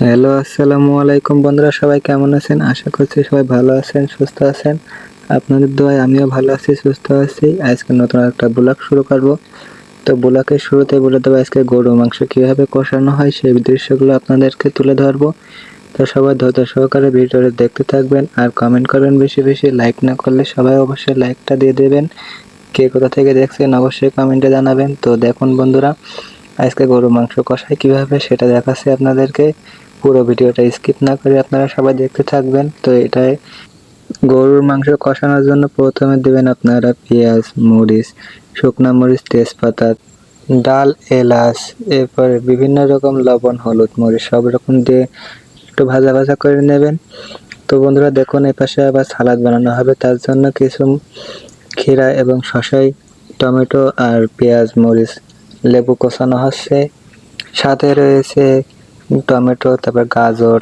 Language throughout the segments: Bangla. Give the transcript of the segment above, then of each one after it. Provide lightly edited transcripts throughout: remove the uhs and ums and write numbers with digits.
হ্যালো, আসসালামু আলাইকুম বন্ধুরা, সবাই কেমন আছেন? আশা করছি সবাই ভালো আছেন, সুস্থ আছেন। আপনাদের দোয়ায় আমিও ভালো আছি, সুস্থ আছি। আজকে নতুন একটা ব্লগ শুরু করব। তো ব্লগের শুরুতে বলে দেবো আজকে গরু মাংস কিভাবে কষানো হয় সেই দৃশ্যগুলো আপনাদেরকে তুলে ধরবো। তো সবাই ধৈর্য সহকারে ভিডিওটা দেখতে থাকবেন আর কমেন্ট করবেন বেশি বেশি। লাইক না করলে সবাই অবশ্যই লাইকটা দিয়ে দেবেন। কে কোথা থেকে দেখছেন অবশ্যই কমেন্টে জানাবেন। তো দেখুন বন্ধুরা, আজকে গরু মাংস কষাই কিভাবে সেটা দেখাচ্ছি আপনাদেরকে। পুরো ভিডিওটা স্কিপ না করে আপনারা সবাই দেখতে থাকবেন। তো এটাই গরুর মাংস কষানোর জন্য প্রথমে দিবেন আপনারা পেঁয়াজ, মরিচ, শুকনা মরিচ, তেজপাতা, ডাল, এলাচ, এরপরে বিভিন্ন রকম লবণ, হলুদ, মরিচ সব রকম দিয়ে একটু ভাজা ভাজা করে নেবেন। তো বন্ধুরা দেখুন, এপাশে আবার সালাদ বানানো হবে, তার জন্য কিছু ক্ষীরা এবং শসাই, টমেটো আর পেঁয়াজ, মরিচ, লেবু কোচানো হচ্ছে। সাথে রয়েছে টমেটো, তারপর গাজর,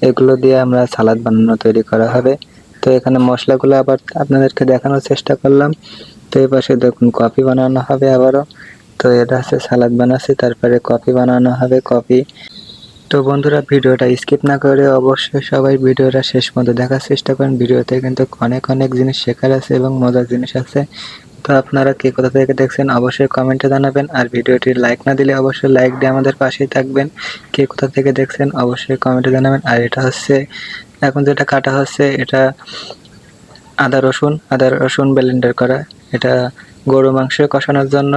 এগুলো দিয়ে আমরা সালাদ বানানো তৈরি করা হবে। তো এখানে মশলাগুলো আবার আপনাদেরকে দেখানোর চেষ্টা করলাম। তো এই পাশে দেখুন কফি বানানো হবে আবারও। তো এটা হচ্ছে সালাদ বানাচ্ছি, তারপরে কফি বানানো হবে, কফি। তো বন্ধুরা ভিডিওটা স্কিপ না করে অবশ্যই সবাই ভিডিওটা শেষ পর্যন্ত দেখার চেষ্টা করেন। ভিডিওতে কিন্তু অনেক অনেক জিনিস শেখার আছে এবং মজার জিনিস আছে। তো আপনারা কে কোথা থেকে দেখছেন অবশ্যই কমেন্টে জানাবেন, আর ভিডিওটি লাইক না দিলে অবশ্যই লাইক দিয়ে আমাদের পাশেই থাকবেন। কে কোথা থেকে দেখছেন অবশ্যই কমেন্টে জানাবেন। আর এটা হচ্ছে এখন যেটা কাটা হচ্ছে, এটা আদা রসুন ব্লেন্ডার করা। এটা গরু মাংস কষানোর জন্য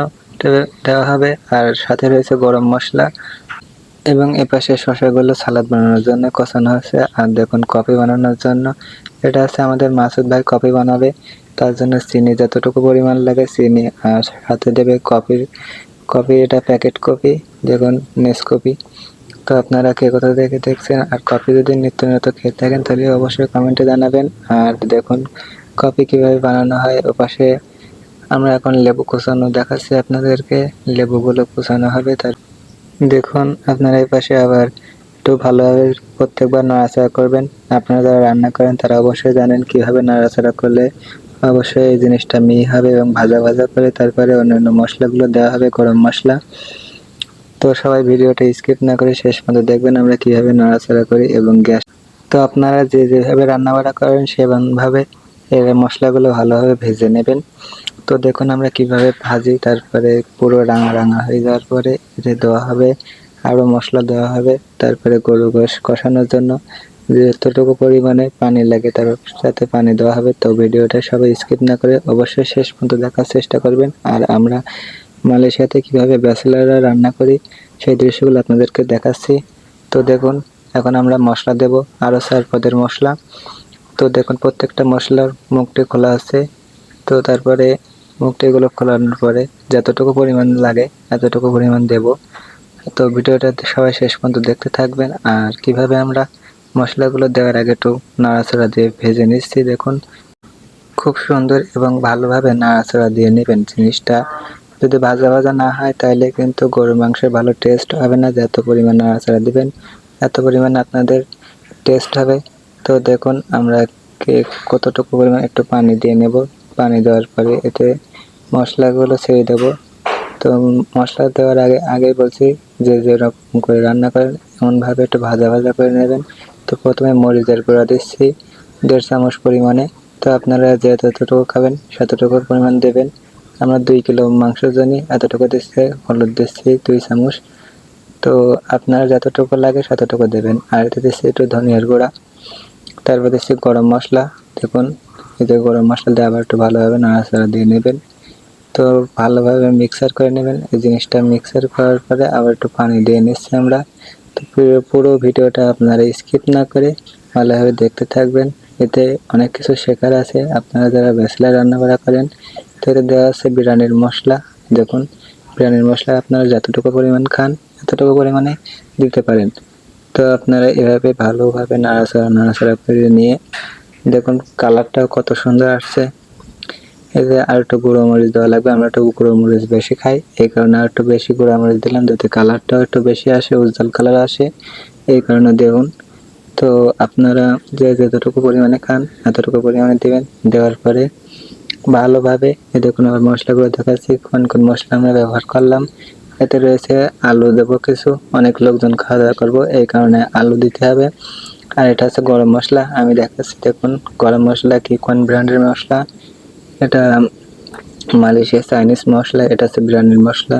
দেওয়া হবে। আর সাথে রয়েছে গরম মশলা এবং এপাশে শসাগুলো সালাদ বানানোর জন্য কষানো হচ্ছে। আর দেখুন কফি বানানোর জন্য, এটা হচ্ছে আমাদের মাসুদ ভাই কফি বানাবে, তার জন্য চিনি যতটুকু পরিমাণ লাগে চিনি, আর সাথে দেবে কফি এটা প্যাকেট কফি, দেখুন নেসকফি। তো আপনারা কে কোথা থেকে দেখছেন, আর কফি যদি নিত্য নতুন খেয়ে থাকেন তাহলে অবশ্যই কমেন্টে জানাবেন। আর দেখুন কফি কিভাবে বানানো হয়, ওপাশে আমরা এখন লেবু কুচানো দেখাচ্ছি আপনাদেরকে। লেবুগুলো কুচানো হবে। তার দেখুন আপনারা এই পাশে আবার একটু ভালোভাবে প্রত্যেকবার নাড়াচাড়া করবেন। আপনারা যারা রান্না করেন তারা অবশ্যই জানেন কিভাবে নাড়াচাড়া করলে অবশ্যই এই জিনিসটা মিহি হবে, এবং ভাজা ভাজা করে তারপরে অন্যান্য মশলাগুলো দেওয়া হবে, গরম মশলা। তো সবাই ভিডিওটা স্কিপ না করে শেষ পর্যন্ত দেখবেন আমরা কিভাবে নাড়াচাড়া করি এবং গ্যাস। তো আপনারা যেভাবে রান্না বান্না করেন সেভাবে এর মশলাগুলো ভালোভাবে ভেজে নেবেন। তো দেখুন আমরা কিভাবে ভাজি, তারপরে পুরো রাঙা রাঙা হয়ে যাওয়ার পরে এতে দেওয়া হবে আরও মশলা দেওয়া হবে। তারপরে গরু গোশ কষানোর জন্য যতটুকু পরিমাণে পানি লাগে তার সাথে পানি দেওয়া হবে। তো ভিডিওটা সবাই স্কিপ না করে অবশ্যই শেষ পর্যন্ত দেখার চেষ্টা করবেন। আর আমরা মালয়েশিয়াতে কিভাবে ব্যাচেলাররা রান্না করি সেই দৃশ্যগুলো আপনাদেরকে দেখাচ্ছি। তো দেখুন এখন আমরা মশলা দেব, আরও 4 পদের মশলা। তো দেখুন প্রত্যেকটা মশলার মুখটি খোলা আছে। তো তারপরে মুখটিগুলো খোলানোর পরে যতটুকু পরিমাণ লাগে এতটুকু পরিমাণ দেব। তো ভিডিওটাতে সবাই শেষ পর্যন্ত দেখতে থাকবেন। আর কিভাবে আমরা মশলাগুলো দেওয়ার আগে একটু নাড়াচাড়া দিয়ে ভেজে নিচ্ছি, দেখুন খুব সুন্দর এবং ভালোভাবে নাড়াচাড়া দিয়ে নেবেন জিনিসটা। যদি ভাজা ভাজা না হয় তাহলে কিন্তু গরুর মাংসের ভালো টেস্ট হবে না। যত পরিমাণ নাড়াচাড়া দিবেন এত পরিমাণ আপনাদের টেস্ট হবে। তো দেখুন আমরা কতটুকু পরিমাণ একটু পানি দিয়ে নেব। পানি দেওয়ার পরে এতে মশলাগুলো ছেড়ে দেব। তো মশলা দেওয়ার আগেই বলছি যে যেরকম করে রান্না করেন এমনভাবে একটু ভাজা ভাজা করে নেবেন। তো প্রথমে মরিচের গুঁড়া দিচ্ছি 1.5 চামচ পরিমাণে। তো আপনারা যতটুকু খাবেন সেতটুকু পরিমাণ দেবেন। আমরা 2 কিলো মাংসের জন্য এতটুকু দিচ্ছি। হলুদ দিচ্ছি 2 চামচ। তো আপনারা যতটুকু লাগে ততটুকু দেবেন। আর এতে দিচ্ছি একটু ধনিয়ার গুঁড়া, তারপর দিচ্ছি গরম মশলা। দেখুন এতে গরম মশলা দিয়ে আবার একটু ভালোভাবে নাড়াচাড়া দিয়ে নেবেন। তো ভালোভাবে মিক্সার করে নেবেন। এই জিনিসটা মিক্সার করার পরে আবার একটু পানি দিয়ে নিচ্ছি আমরা। তো পুরো ভিডিওটা আপনারা স্কিপ না করে ভালোভাবে দেখতে থাকবেন। এতে অনেক কিছু শেখার আছে। আপনারা যারা ব্যাচেলার রান্নাবাড়া করেন, তো এতে দেওয়া আছে বিরিয়ানির মশলা। দেখুন বিরিয়ানির মশলা আপনারা যতটুকু পরিমাণ খান এতটুকু পরিমাণে দিতে পারেন। তো আপনারা এভাবে ভালোভাবে নাড়াচাড়া করে নিয়ে দেখুন কালারটাও কত সুন্দর আসছে। এই যে আর একটু গুঁড়ো মরিচ দেওয়া লাগবে। আমরা একটু গুঁড়ো মরিচ বেশি খাই, এই কারণে আর একটু বেশি গুঁড়ো মরিচ দিলাম যাতে কালারটাও একটু বেশি আসে, উজ্জ্বল কালার আসে, এই কারণে দেখুন। তো আপনারা যতটুকু পরিমাণে খান এতটুকু পরিমাণে দেবেন। দেওয়ার পরে ভালোভাবে এই দেখুন আবার মশলাগুলো দেখাচ্ছি কোন কোন মশলা আমরা ব্যবহার করলাম। এতে রয়েছে আলু দেবো কিছু, অনেক লোকজন খাওয়া দাওয়া করবো এই কারণে আলু দিতে হবে। আর এটা হচ্ছে গরম মশলা, আমি দেখাচ্ছি দেখুন গরম মশলা কি কোন ব্র্যান্ডের মশলা। এটা মালয়েশিয়া চাইনিজ মশলা, এটা হচ্ছে বিরিয়ানির মশলা,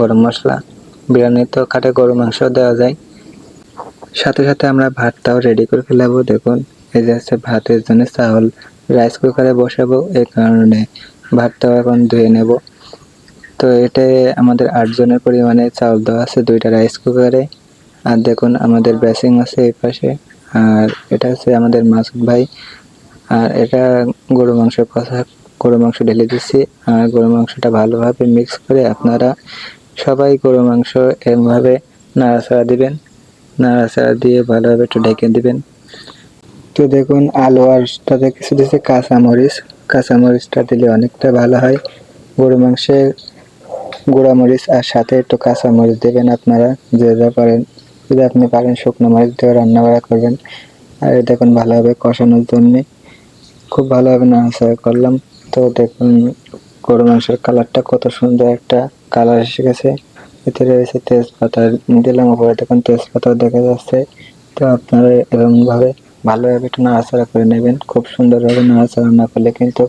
গরম মশলা। বিরিয়ানি তো কাটে গরু মাংস দেওয়া যায়। সাথে সাথে আমরা ভাতটাও রেডি করে ফেলাবো। দেখুন এই যে হচ্ছে ভাতের জন্য চাউল রাইস কুকারে বসাবো, এই কারণে ভাতটাও এখন ধুয়ে নেব। তো এটাই আমাদের 8 জনের পরিমাণে চাউল দেওয়া আছে 2টা রাইস কুকারে। আর দেখুন আমাদের বেসিং আছে এই পাশে। আর এটা হচ্ছে আমাদের মাসুদ ভাই। আর এটা গরু মাংস কষা, গরু মাংস ঢেলে দিচ্ছি। আর গরু মাংসটা ভালোভাবে মিক্স করে আপনারা সবাই গরু মাংস এভাবে নাড়াচাড়া দিবেন, নাড়াচাড়া দিয়ে ভালোভাবে একটু ঢেকে দিবেন। তো দেখুন আলু আর তাতে কিছু দিচ্ছে কাঁচামরিচ, কাঁচামরিচটা দিলে অনেকটা ভালো হয় গরু মাংসে। গুঁড়ামরিচ আর সাথে একটু কাঁচামরিচ দেবেন আপনারা যে যা পারেন, যদি আপনি পারেন শুকনো মরিচ দিয়ে রান্না বাড়া করবেন। আর দেখুন ভালোভাবে কষানোর জন্যে খুব ভালোভাবে নাড়াচাড়া করলাম। তো দেখুন গরু মাংসের কালারটা কত সুন্দর একটা কালার এসে গেছে। এতে রয়েছে তেজপাতা দিলাম উপরে, দেখুন তেজপাতাও দেখা যাচ্ছে। তো আপনারা এরকমভাবে ভালোভাবে একটু নাড়াচাড়া করে নেবেন। খুব সুন্দরভাবে নাড়াচাড়া না করলে কিন্তু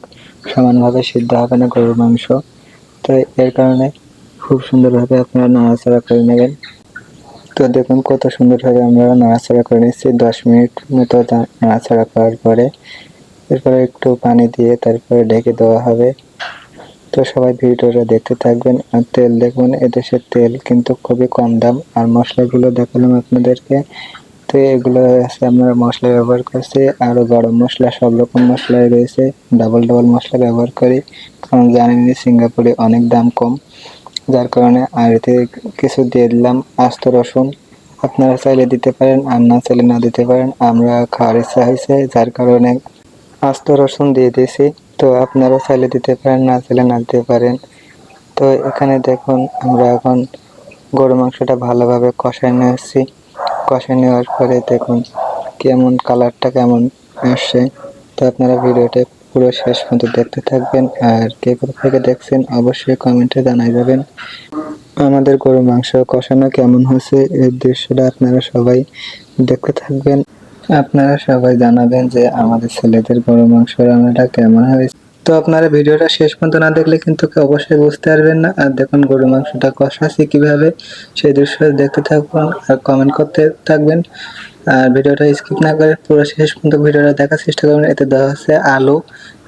সমানভাবে সিদ্ধ হবে না গরুর মাংস। তো এর কারণে খুব সুন্দরভাবে আপনারা নাড়াচাড়া করে নেবেন। তো দেখুন কত সুন্দরভাবে আমরা নাড়াচাড়া করে নিচ্ছি। 10 মিনিট মতো নাড়াচাড়া করার পরে এরপরে একটু পানি দিয়ে তারপরে ঢেকে দেওয়া হবে। তো সবাই ভিডিওটা দেখতে থাকবেন। আর তেল দেখুন, এদেশের তেল কিন্তু খুবই কম দাম। আর মশলাগুলো দেখালাম আপনাদেরকে। তো এগুলো আছে আমরা মশলা ব্যবহার করছি, আরও গরম মশলা সব রকম মশলাই রয়েছে, ডাবল মশলা ব্যবহার করি। কারণ জানেনই সিঙ্গাপুরে অনেক দাম কম, যার কারণে। আর এতে কিছু দিয়ে দিলাম আস্ত রসুন, আপনারা চাইলে দিতে পারেন আর না চাইলে না দিতে পারেন। আমরা খাওয়ার ইচ্ছা হয়েছে যার কারণে আস্ত রসুন দিয়ে দিয়েছি। তো আপনারা চাইলে দিতে পারেন, না চাইলে না দিতে পারেন। তো এখানে দেখুন আমরা এখন গরু মাংসটা ভালোভাবে কষায় নিয়েছি। কষায় নেওয়ার পরে দেখুন কেমন কালারটা কেমন আসছে। তো আপনারা ভিডিওটা পুরো শেষ পর্যন্ত দেখতে থাকবেন। আর কে কোথা থেকে দেখছেন অবশ্যই কমেন্টে জানাই যাবেন। আমাদের গরু মাংস কষানো কেমন হয়েছে এই দৃশ্যটা আপনারা সবাই দেখতে থাকবেন। আপনারা সবাই জানাবেন যে আমাদের ছেলেদের গরু মাংস রান্নাটা কেমন হয়েছে। তো আপনারা ভিডিওটা শেষ পর্যন্ত না দেখলে কিন্তু অবশ্যই বুঝতে পারবেন না। আর দেখুন গরু মাংসটা কষাচ্ছি কিভাবে, সেই দৃশ্য দেখতে থাকবেন আর কমেন্ট করতে থাকবেন। আর ভিডিওটা স্কিপ না করে পুরো শেষ পর্যন্ত ভিডিওটা দেখার চেষ্টা করবেন। এতে দেওয়া হচ্ছে আলু,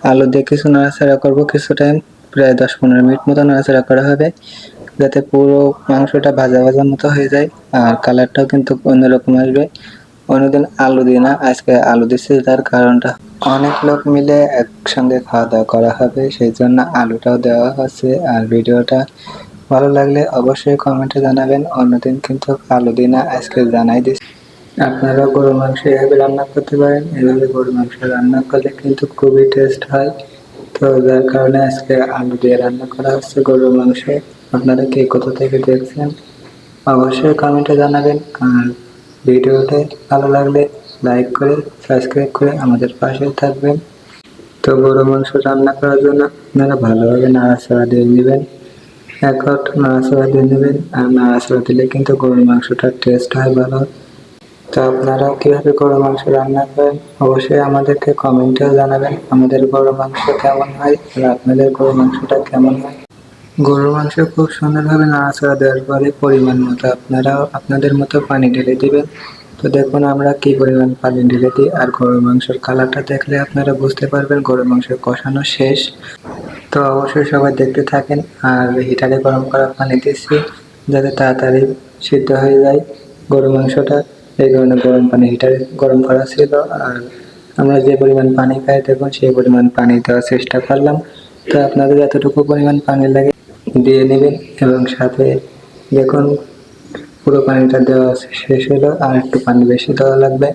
আলু দিয়ে কিছু নাড়াচাড়া করবো কিছু টাইম, প্রায় 10-15 মিনিট মতো নাড়াচাড়া করা হবে, যাতে পুরো মাংসটা ভাজা ভাজা মতো হয়ে যায়। আর কালারটাও কিন্তু অন্যরকম আসবে। অন্যদিন আলু দিই না, আজকে আলু দিচ্ছি, তার কারণটা অনেক লোক মিলে একসঙ্গে খাওয়া দাওয়া করা হবে, সেই জন্য আলুটাও দেওয়া হচ্ছে। আর ভিডিওটা ভালো লাগলে অবশ্যই কমেন্টে জানাবেন। অন্যদিন কিন্তু আলু দিই না, আজকে জানাই দিচ্ছি। আপনারা গরু মাংস এভাবে রান্না করতে পারেন, এভাবে গরু মাংস রান্না করলে কিন্তু খুবই টেস্ট হয়। তো যার কারণে আজকে আলু দিয়ে রান্না করা হচ্ছে গরুর মাংস। আপনারা কে কোথা থেকে দেখছেন অবশ্যই কমেন্টে জানাবেন। আর ভিডিওতে ভালো লাগলে লাইক করে সাবস্ক্রাইব করে আমাদের পাশে থাকবেন। তো গরু মাংস রান্না করার জন্য আপনারা ভালোভাবে নাড়াচাড়া দিয়ে নেবেন, নাড়াচাড়া দিয়ে নেবেন। আর নাড়াচাড়া দিলে কিন্তু গরুর মাংসটার টেস্ট হয় ভালো। তো আপনারা কীভাবে গরু মাংস রান্না করেন অবশ্যই আমাদেরকে কমেন্টেও জানাবেন। আমাদের গরু মাংস কেমন হয় আর আপনাদের গরু মাংসটা কেমন হয়। গরুর মাংস খুব সুন্দরভাবে নাড়াচাড়া দেওয়ার পরে পরিমাণ মতো আপনারাও আপনাদের মতো পানি ঢেলে দিবেন। তো দেখুন আমরা কি পরিমাণ পানি ঢেলে দিই। আর গরুর মাংসের কালারটা দেখলে আপনারা বুঝতে পারবেন গরুর মাংস কষানো শেষ। তো অবশ্যই সবাই দেখতে থাকেন। আর হিটারে গরম করা পানি দিচ্ছি যাতে তাড়াতাড়ি সিদ্ধ হয়ে যায় গরুর মাংসটা, এই কারণে গরম পানি হিটারে গরম করা ছিল। আর আমরা যে পরিমাণ পানি খাই দেখুন সেই পরিমাণ পানি দেওয়ার চেষ্টা করলাম। তো আপনাদের যতটুকু পরিমাণ পানি লাগে দিয়ে নেবেন। এবং সাথে দেখুন পুরো পানিটা দেওয়া শেষ হলো, আর একটু পানি বেশি দেওয়া লাগবে।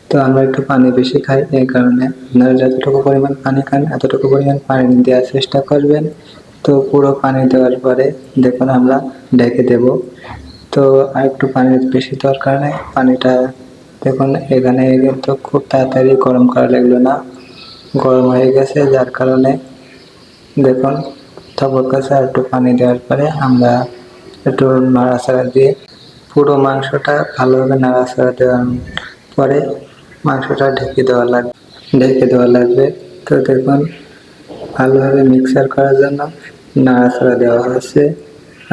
তো আমরা একটু পানি বেশি খাই, এই কারণে আপনারা যতটুকু পরিমাণ পানি খান এতটুকু পরিমাণ পানি দেওয়ার চেষ্টা করবেন। তো পুরো পানি দেওয়ার পরে দেখুন আমরা ঢেকে দেব। তো আর একটু পানির বেশি দেওয়ার কারণে পানিটা দেখুন এখানে কিন্তু খুব তাড়াতাড়ি গরম করা লাগলো না, গরম হয়ে গেছে। যার কারণে দেখুন তারপর কাছে আর একটু পানি দেওয়ার পরে আমরা একটু নাড়াচাড়া দিয়ে পুরো মাংসটা ভালোভাবে নাড়াচাড়া দেওয়ার পরে মাংসটা ঢেকে দেওয়া লাগবে। তো দেখুন ভালোভাবে মিক্সার করার জন্য নাড়াচাড়া দেওয়া হয়েছে।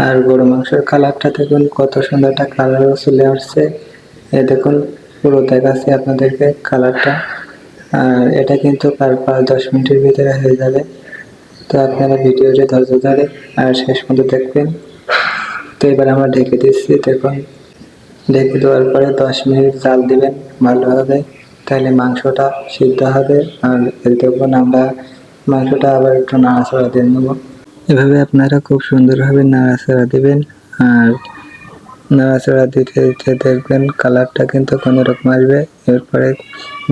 আর গরু মাংসের কালারটা দেখুন কত সুন্দর একটা কালারও চলে আসছে। এই দেখুন পুরো দেখাচ্ছি আপনাদেরকে কালারটা। আর এটা কিন্তু 5-10 মিনিটের ভিতরে হয়ে যাবে। তো আপনারা ভিডিওটি ধৈর্য ধরে আর শেষ পর্যন্ত দেখবেন। তো এবার আমরা ঢেকে দিচ্ছি। দেখুন ঢেকে দেওয়ার পরে 10 মিনিট জাল দিবেন ভালোভাবে, তাহলে মাংসটা সিদ্ধ হবে। আর দেখুন আমরা মাংসটা আবার একটু নাড়াচাড়া দিয়ে নেব। এভাবে আপনারা খুব সুন্দরভাবে নাড়াচাড়া দিবেন। আর নাড়াচাড়া দিতে দিতে দেখবেন কালারটা কিন্তু কোনো রকম আসবে। এরপরে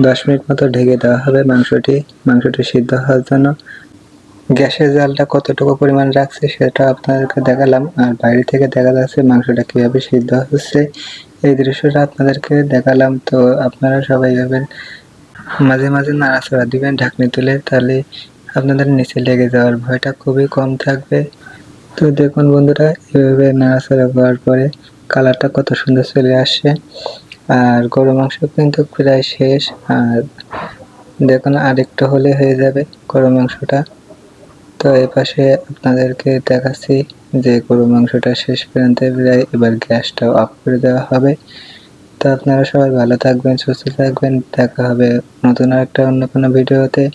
10 মিনিট মতো ঢেকে দেওয়া হবে মাংসটি সিদ্ধ হওয়ার জন্য। গ্যাসের জালটা কতটুকু পরিমাণ রাখছে সেটা আপনাদেরকে দেখালাম। আর বাইরে থেকে দেখা যাচ্ছে মাংসটা কীভাবে সিদ্ধ হচ্ছে, এই দৃশ্যটা আপনাদেরকে দেখালাম। তো আপনারা সবাই এভাবে মাঝে মাঝে নাড়াচাড়া দিবেন ঢাকনি তুলে, তাহলে আপনাদের নিচে লেগে যাওয়ার ভয়টা খুবই কম থাকবে। তো দেখুন বন্ধুরা, এভাবে নাড়াচাড়া করার পরে কালারটা কত সুন্দর চলে আসছে। আর গরু মাংস কিন্তু প্রায় শেষ। আর দেখুন আরেকটু হলে হয়ে যাবে গরু মাংসটা। তো এপাশে আপনাদেরকে দেখাচ্ছি যে গরু মাংসটা শেষ প্রান্তে প্রায়, এবার গ্যাসটা অফ করে দেওয়া হবে। তো আপনারা সবাই ভালো থাকবেন, সুস্থ থাকবেন। দেখা হবে নতুন আরেকটা অন্য কোনো ভিডিওতে।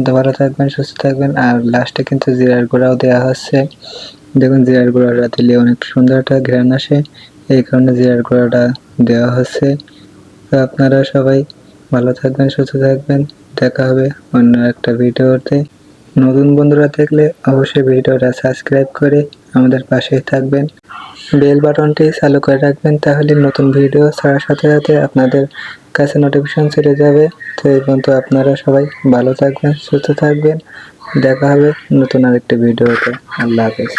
তো ভালো থাকবেন, সুস্থ থাকবেন। আর লাস্টে কিন্তু জিরার গুঁড়াও দেওয়া হচ্ছে। দেখুন জিরার গুঁড়াটা দিলে অনেক সুন্দর একটা ঘ্রাণ আসে, এই কারণে জিরার গুঁড়াটা দেওয়া হচ্ছে। তো আপনারা সবাই ভালো থাকবেন, সুস্থ থাকবেন। দেখা হবে অন্য একটা ভিডিওতে। নতুন বন্ধুরা দেখলে অবশ্যই ভিডিওটা সাবস্ক্রাইব করে আমাদের পাশেই থাকবেন। বেল বাটনটি চালু করে রাখবেন, তাহলে নতুন ভিডিও ছাড়ার সাথে সাথে আপনাদের কাছে নোটিফিকেশন চলে যাবে। তো এই পর্যন্ত আপনারা সবাই ভালো থাকবেন, সুস্থ থাকবেন। দেখা হবে নতুন আরেকটি ভিডিওতে। আল্লাহ হাফেজ।